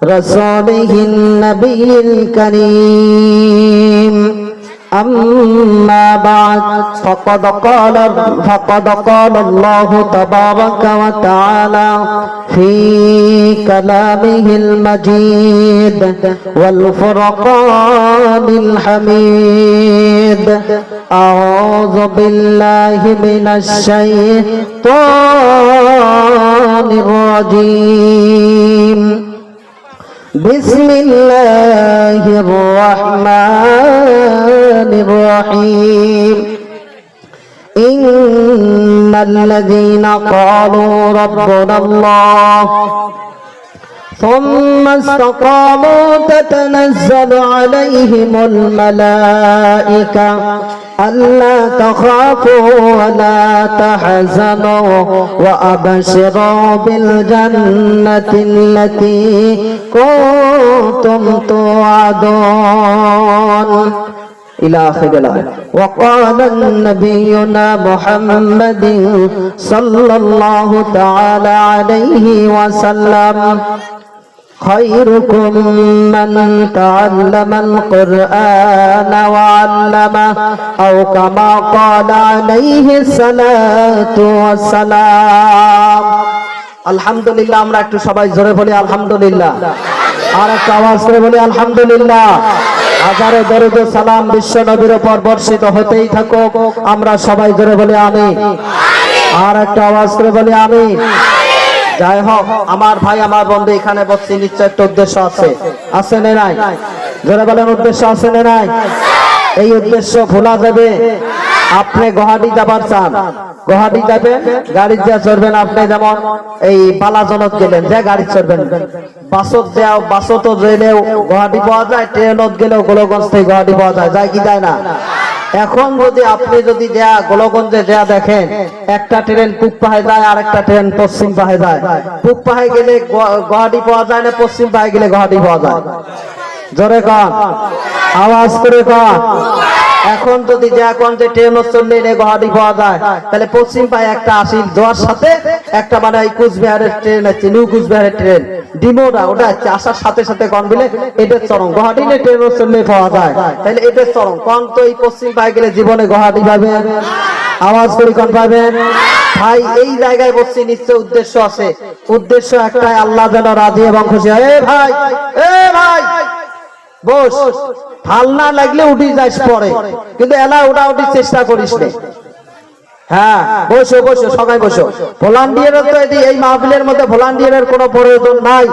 رسوله النبي الكريم أما بعد فقد قال الله تبارك وتعالى في كلامه المجيد والفرقان الحميد أعوذ بالله من الشيطان الرجيم بسم الله الرحمن الرحيم إن الذين قالوا ربنا الله ثم استقاموا تتنزل عليهم الملائكة ألا تخافوا ولا تحزنوا وأبشروا بالجنة التي كنتم توعدون إلى آخر الآية. وقال نبينا محمد صلى الله تعالى عليه وسلم خيركم من تعلم القرآن وعلمه أو كما قال عليه الصلاة والسلام. আলহামদুলিল্লাহ। আমরা একটু সবাই জোরে বলি আলহামদুলিল্লাহ, আর একটা আওয়াজ করে বলি আলহামদুলিল্লাহ। হাজারে দরুদ ও সালাম বিশ্ব নবীর উপর বর্ষিত হতেই থাকুক। আমরা সবাই জোরে বলি আমিন, আর একটা আওয়াজ করে বলি আমিন। যাই হোক, আমার ভাই আমার বন্ধু এখানে বসছি, নিশ্চয় একটা উদ্দেশ্য আছে না নাই? জোরে বলেন, উদ্দেশ্য আছে না নাই? এই উদ্দেশ্য ভোলা যাবে? আপনি গুয়াহাটি যাবার চান, গুয়াহাটি যাবেন, গাড়ি যা চড়বেন। আপনি যেমন এই বালাজনত গেলেন, যে গাড়ি চড়বেন, বাসত যাও, বাসত গেলেও গুয়াহাটি পাওয়া যায়, ট্রেনত গেলেও গোলগঞ্জ থেকে গুয়াহাটি পাওয়া যায়, যায় কি যায় না? এখন যদি আপনি যদি যা গোলগঞ্জে যা দেখেন, একটা ট্রেন পূব পাহে যায় আর একটা ট্রেন পশ্চিম পাহে যায়। পূব পাহে গেলে গুয়াহাটি পাওয়া যায় না, পশ্চিম পাহে গেলে গুয়াহাটি পাওয়া যায়। জোরে কন, আওয়াজ করে কন। এখন যদি যে এখন যে ট্রেন চললে গুয়াহাটি পাওয়া যায়, তাহলে পশ্চিম পায়ে একটা আসিল যাওয়ার সাথে একটা মানে কুচবিহারের ট্রেন আছে, নিউ কুচবিহারের ট্রেন ডিমোটা, ওটা আসার সাথে সাথে কন বলে এটার চরম গুয়াহাটি ট্রেন চললে পাওয়া যায়, তাহলে এটার চরম কন। তো এই পশ্চিম পায়ে গেলে জীবনে গুয়াহাটি পাবেন, আওয়াজ করে কন পাবেন। ভাই এই জায়গায় বসছি, নিশ্চয় উদ্দেশ্য আছে। উদ্দেশ্য একটাই, আল্লাহ যেন রাজি এবং খুশি হয়। এ ভাই, এ ভাই বস, ভাল না লাগলে উঠি যাস পরে, কিন্তু এলা ওটা উঠি চেষ্টা করিস না। হ্যাঁ, বসো বসো, সবাই বসো। ভলান্টিয়ারের তো এই মাহফিলের মধ্যে ভলান্টিয়ারের কোনো প্রয়োজন নাই।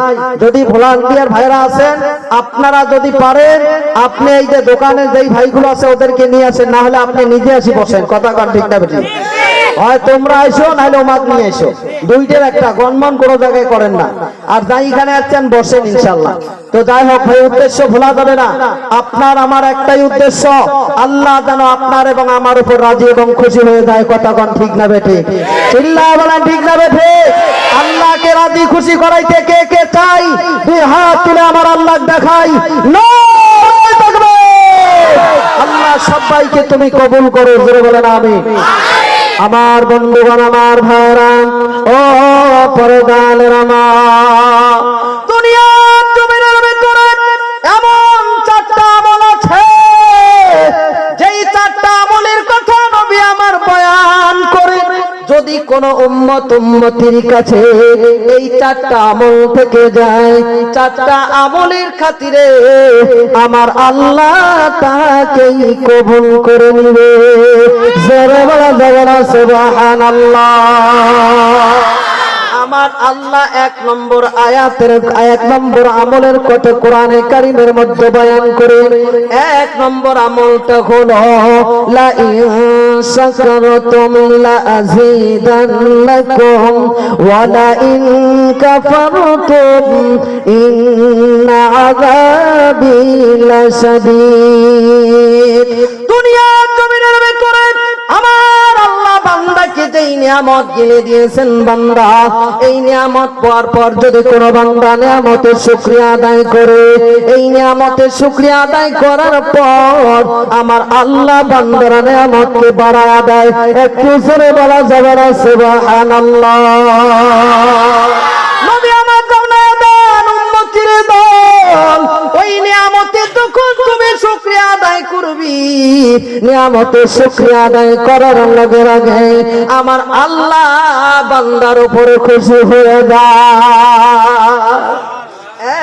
যদি ভলান্টিয়ার ভাইরা আছেন, আপনারা যদি পারেন, আপনি এই যে দোকানে যেই ভাইগুলো আছে ওদেরকে নিয়ে আসেন, না হলে আপনি নিজে আসি বসেন। কথা কান ঠিক না বেঠিক? হয় তোমরা আইসো, নাহলে ওমাক নিয়ে এসো, দুইটার একটা। গণমন কোনো জায়গায় করেন না। আর যাই এখানে আসছেন বসেন ইনশাল্লাহ। তো যাই হোক ভাই, উদ্দেশ্য ভোলা যাবে না। আপনার আমার একটাই উদ্দেশ্য, আল্লাহ যেন আপনার এবং আমার উপর রাজি এবং খুশি হয়ে যায়। কথা কন ঠিক না বেঠিক? চিল্লায় বলেন ঠিক না বেঠিক? আল্লাহকে রাজি খুশি করাইতে কে কে চাই? দুই হাত তুলে আমার আল্লাহ দেখাই। আল্লাহ সবাইকে তুমি কবুল করো, জোরে বলেন আমিন। আমার বন্ধুগণ, আমার ভাইরা, ও পরদানের আমার, দুনিয়ার জমিনের ভিতরে এমন চারটা আমল আছে, যেই চারটা আমলের কথা নবী আমার বয়ান করে। যদি কোন উম্মতির কাছে এই চারটা আমল থেকে যায়, চারটা আমলের খাতিরে আমার আল্লাহ তাকেই কবুল করে নিবে। জোরে বলা যাবে না সুবহানাল্লাহ? আমার আল্লাহ এক নম্বর আয়াতের এক নম্বর আমলের কথা কোরআনে কারীমের মধ্যে বয়ান করে। এক নম্বর আমলটা হলো লা ইন শাকারতুম লা আযীদান্নাকুম ওয়া লা ইন কাফারতুম ইন্না আযাবি লাশাদীদ। দুনিয়ার জমিনের ভিতরে আমার আল্লাহ বান্দাকে যেই নিয়ামত গিলে দিয়েছেন, বান্দা এই নিয়ামত পাওয়ার পর যদি কোনো বান্দা নিয়ামতের শুকরিয়া আদায় করে, এই নিয়ামতের শুকরিয়া আদায় করার পর আমার আল্লাহ বান্দার নিয়ামতকে বাড়ায়া দেয়। একটু জোরে বলা যাবে না সুবহানাল্লাহ? নবী আমার জানায়া দেন, উম্মতির দল নিয়ামতের শুকরিয়া আদায় করার লগে লগে আমার আল্লাহ বান্দার উপরে খুশি হয়ে যায়।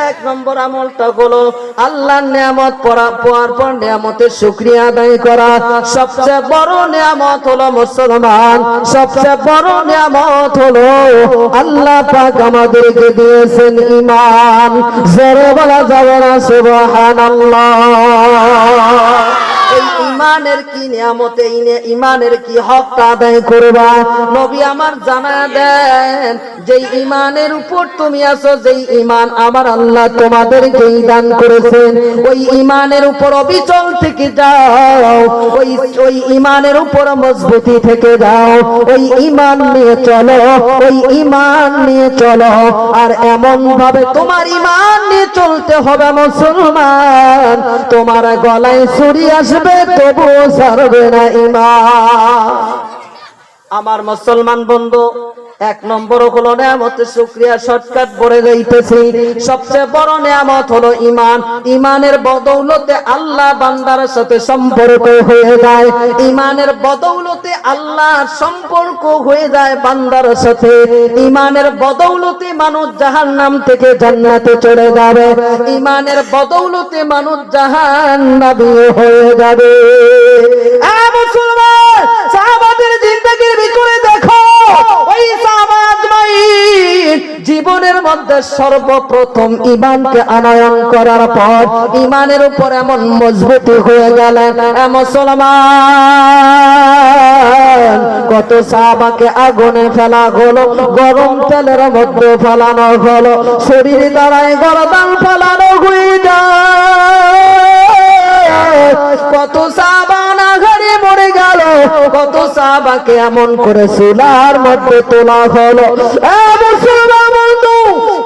এক নম্বর আমলটা হলো আল্লাহর নিয়ামত পাওয়ার পর নিয়ামতের শুকরিয়া আদায় করা। সবচেয়ে বড় নিয়ামত হলো মুসলমান, সবচেয়ে বড় নিয়ামত হলো আল্লাহ পাক আমাদেরকে দিয়েছেন ঈমান। জোরে বলা যাবে না সুবহানাল্লাহ। এই ঈমানের কি নিয়ামত, এই ঈমানের কি হকটা আদায় করবা? নবী আমার জানায়া দেন যে ঈমানের উপর তুমি আছো, যেই ঈমান আমার আল্লাহ তোমাদেরকে দান করেছেন, ওই ঈমানের উপর অবিচল থেকে যাও, ওই ঈমানের উপর মজবুতি থেকে যাও, ওই ঈমান নিয়ে চলো, ওই ঈমান নিয়ে চলো। আর এমন ভাবে তোমার ঈমান নিয়ে চলতে হবে মুসলমান, তোমার গলায় ছুরি আসবে তবুও ছাড়বে না ঈমান। আমার মুসলমান বন্ধু, এক নম্বর হলো নিয়ামতের শুকরিয়া। শর্টকাট বলে যাইতেছি, সবচেয়ে বড় নিয়ামত হলো ঈমান। ঈমানের বদৌলতে আল্লাহ বান্দার সাথে সম্পর্ক হয়ে যায়, ঈমানের বদৌলতে আল্লাহর সম্পর্ক হয়ে যায় বান্দার সাথে। ঈমানের বদৌলতে মানুষ জাহান্নাম থেকে জান্নাতে চলে যাবে, ঈমানের বদৌলতে মানুষ জাহান্নামী হয়ে যাবে। মুসলমান, সাহাবাদের জিন্দেগির ভিতরে দেখো, ওই সাহাবা আজমাইন জীবনের মধ্যে সর্বপ্রথম ঈমানকে আনয়ন করার পর ঈমানের উপর এমন মজবুতি হয়ে গেলেন। মুসলমান, কত সাহাবাকে আগুনে ফেলা হলো, গরম তেলের মধ্যে ফেলানো হলো, শরীর দ্বারায় গরদান ফেলানো হয়ে যায়। কত সাহাবা না ঘরে মরে গেল, কত সাহাবাকে এমন করে চুলার মধ্যে তোলা হলো। মুসলমান বন্ধু,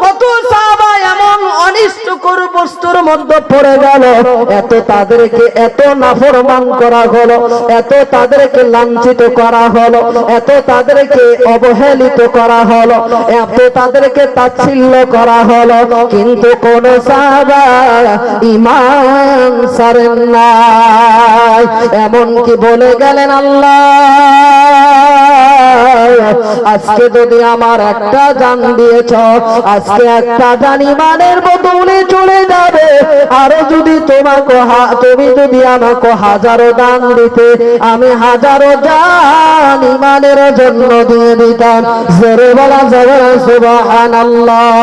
কত সাহাবা এমন অনিষ্টকর বস্তুর মধ্যে পড়ে গেল, এত তাদেরকে এত নাফরমান করা হলো, এত তাদেরকে লাঞ্ছিত করা হলো, এত তাদেরকে অবহেলিত করা হলো, এত তাদেরকে তাচ্ছিল্য করা হলো, কিন্তু কোন সাহাবা ঈমান ছাড়েন নাই। এমন কি বলে গেলেন, আল্লাহ আজকে যদি আমার একটা জান দিয়েছ, আজকে একটা জান ঈমানের বদলে চলে যাবে, আরো যদি তুমি যদি আমাকে হাজারো দান দিতে, আমি হাজারো জান ঈমানের জন্য দিয়ে দিতাম। জোরে বলা যাবে না সুবহানাল্লাহ।